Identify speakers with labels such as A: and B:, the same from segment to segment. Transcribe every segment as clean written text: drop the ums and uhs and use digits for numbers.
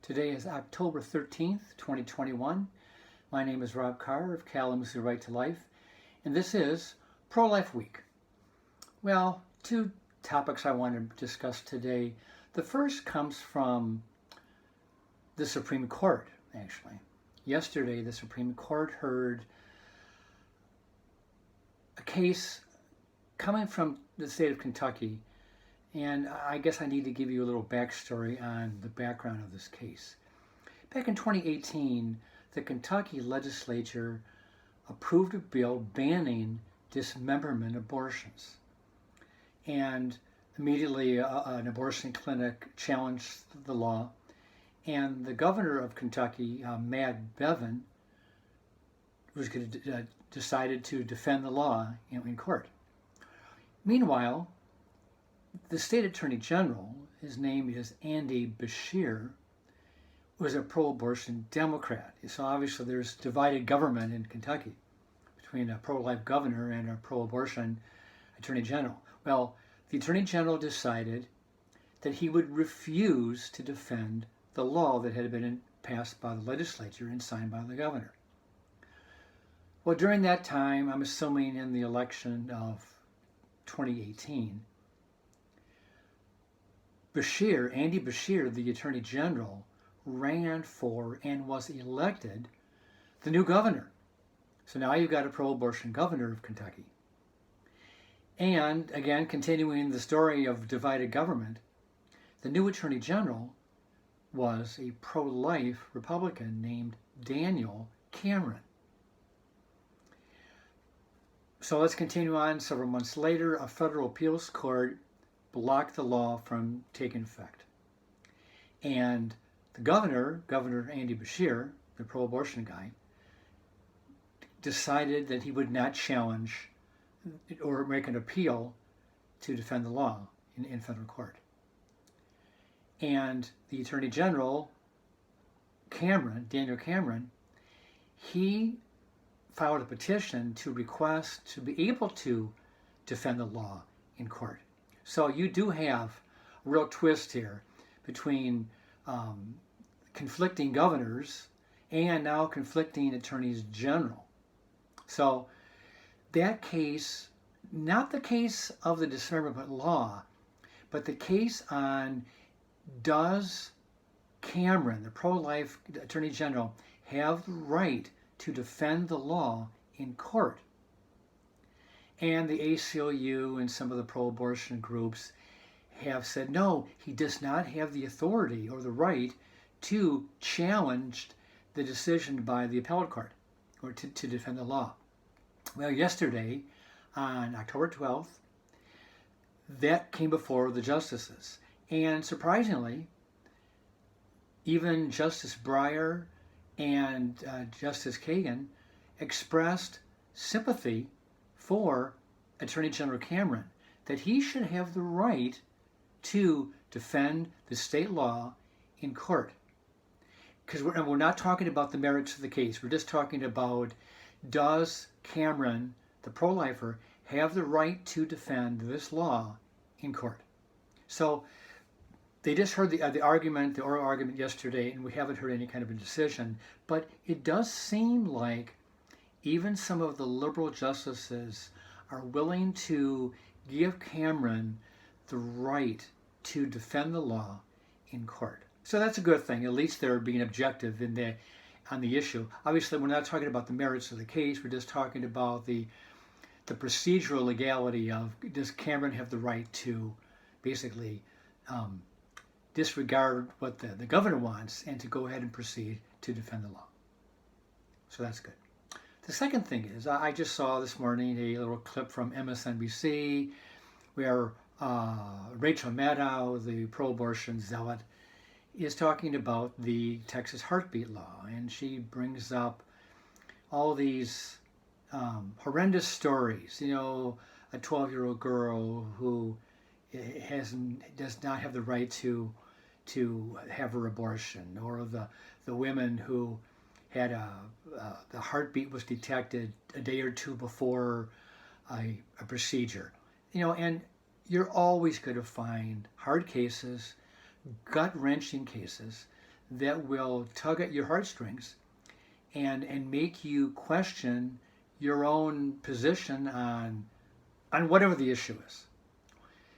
A: Today is October 13th, 2021. My name is Rob Carr of Kalamazoo Right to Life, and this is Pro-Life Week. Well, two topics I want to discuss today. The first comes from the Supreme Court, actually. Yesterday, the Supreme Court heard a case coming from the state of Kentucky, and I guess I need to give you a little backstory on the background of this case. Back in 2018, the Kentucky legislature approved a bill banning dismemberment abortions. And immediately an abortion clinic challenged the law, and the governor of Kentucky, Matt Bevin, decided to defend the law in court. Meanwhile, the state attorney general, his name is Andy Beshear, was a pro-abortion Democrat. So obviously there's divided government in Kentucky between a pro-life governor and a pro-abortion attorney general. Well, the attorney general decided that he would refuse to defend the law that had been passed by the legislature and signed by the governor. Well, during that time, I'm assuming in the election of 2018, Andy Beshear, the Attorney General, ran for and was elected the new governor. So now you've got a pro-abortion governor of Kentucky. And again, continuing the story of divided government, the new Attorney General was a pro-life Republican named Daniel Cameron. So let's continue on. Several months later, a federal appeals court blocked the law from taking effect. And the Governor Andy Beshear, the pro-abortion guy, decided that he would not challenge or make an appeal to defend the law in federal court. And the Attorney General, Daniel Cameron, he filed a petition to request to be able to defend the law in court. So you do have a real twist here between conflicting governors and now conflicting attorneys general. So that case, not the case of the dismemberment law, but the case on does Cameron, the pro-life attorney general, have the right to defend the law in court? And the ACLU and some of the pro-abortion groups have said, no, he does not have the authority or the right to challenge the decision by the appellate court or to defend the law. Well, yesterday, on October 12th, that came before the justices. And surprisingly, even Justice Breyer and Justice Kagan expressed sympathy for Attorney General Cameron, that he should have the right to defend the state law in court. Because we're not talking about the merits of the case. We're just talking about, does Cameron, the pro-lifer, have the right to defend this law in court? So they just heard the oral argument yesterday, and we haven't heard any kind of a decision. But it does seem like even some of the liberal justices are willing to give Cameron the right to defend the law in court. So that's a good thing. At least they're being objective on the issue. Obviously, we're not talking about the merits of the case. We're just talking about the procedural legality of, does Cameron have the right to basically disregard what the governor wants and to go ahead and proceed to defend the law. So that's good. The second thing is, I just saw this morning a little clip from MSNBC where Rachel Maddow, the pro-abortion zealot, is talking about the Texas heartbeat law. And she brings up all these horrendous stories. You know, a 12-year-old girl who does not have the right to have her abortion, or the women who had the heartbeat was detected a day or two before a procedure. You know, and you're always going to find hard cases, gut-wrenching cases that will tug at your heartstrings and make you question your own position on whatever the issue is.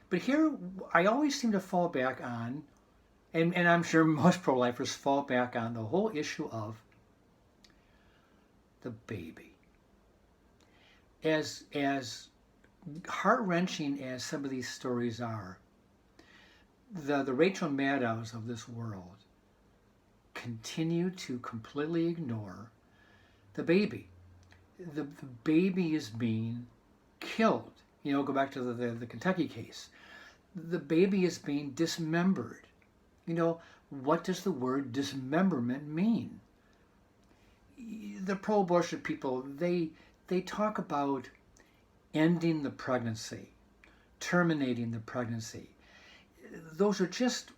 A: But here, I always seem to fall back on, and I'm sure most pro-lifers fall back on the whole issue of the baby. As heart-wrenching as some of these stories are, the Rachel Maddows of this world continue to completely ignore the baby. The baby is being killed. You know, go back to the Kentucky case. The baby is being dismembered. You know, what does the word dismemberment mean? The pro-abortion people, they talk about ending the pregnancy, terminating the pregnancy. Those are just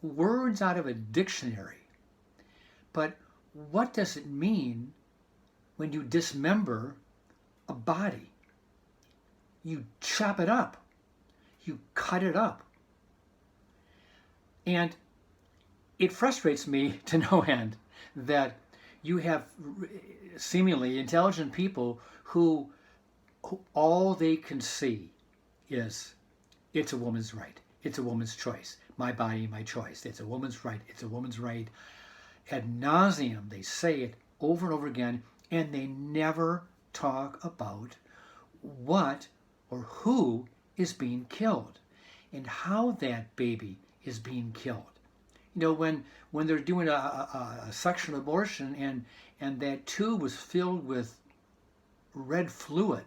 A: words out of a dictionary. But what does it mean when you dismember a body? You chop it up. You cut it up. And it frustrates me to no end that you have seemingly intelligent people who all they can see is it's a woman's right. It's a woman's choice. My body, my choice. It's a woman's right. It's a woman's right. Ad nauseum, they say it over and over again, and they never talk about what or who is being killed and how that baby is being killed. You know, when they're doing a section abortion and that tube was filled with red fluid,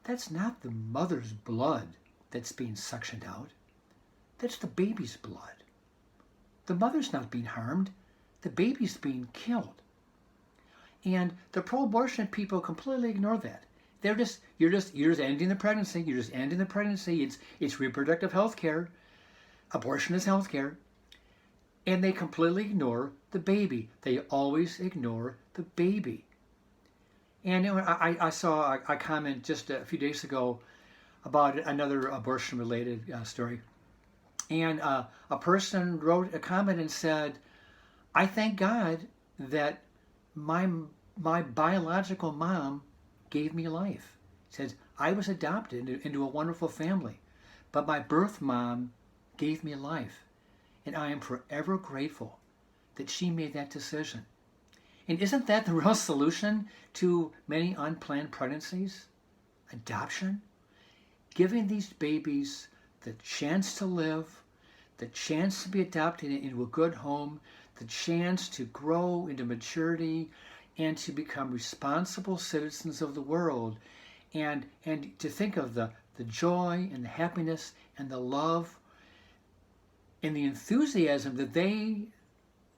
A: that's not the mother's blood that's being suctioned out. That's the baby's blood. The mother's not being harmed. The baby's being killed. And the pro-abortion people completely ignore that. You're just ending the pregnancy. You're just ending the pregnancy. It's reproductive health care. Abortion is health care. And they completely ignore the baby. They always ignore the baby. And you know, I saw a comment just a few days ago about another abortion-related story. And a person wrote a comment and said, I thank God that my biological mom gave me life. He says, I was adopted into a wonderful family, but my birth mom gave me life. And I am forever grateful that she made that decision. And isn't that the real solution to many unplanned pregnancies? Adoption? Giving these babies the chance to live, the chance to be adopted into a good home, the chance to grow into maturity and to become responsible citizens of the world, and to think of the joy and the happiness and the love and the enthusiasm that they,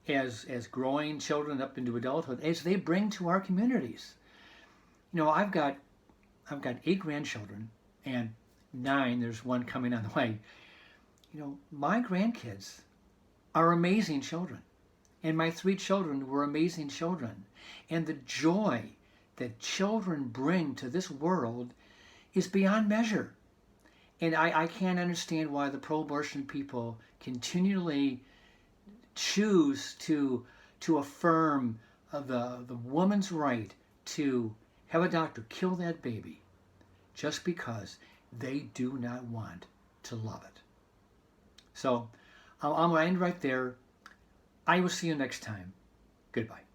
A: as growing children up into adulthood, as they bring to our communities. You know, I've got 8 grandchildren and 9, there's one coming on the way. You know, my grandkids are amazing children. And my 3 children were amazing children. And the joy that children bring to this world is beyond measure. And I can't understand why the pro-abortion people continually choose to affirm the woman's right to have a doctor kill that baby just because they do not want to love it. So I'm going to end right there. I will see you next time. Goodbye.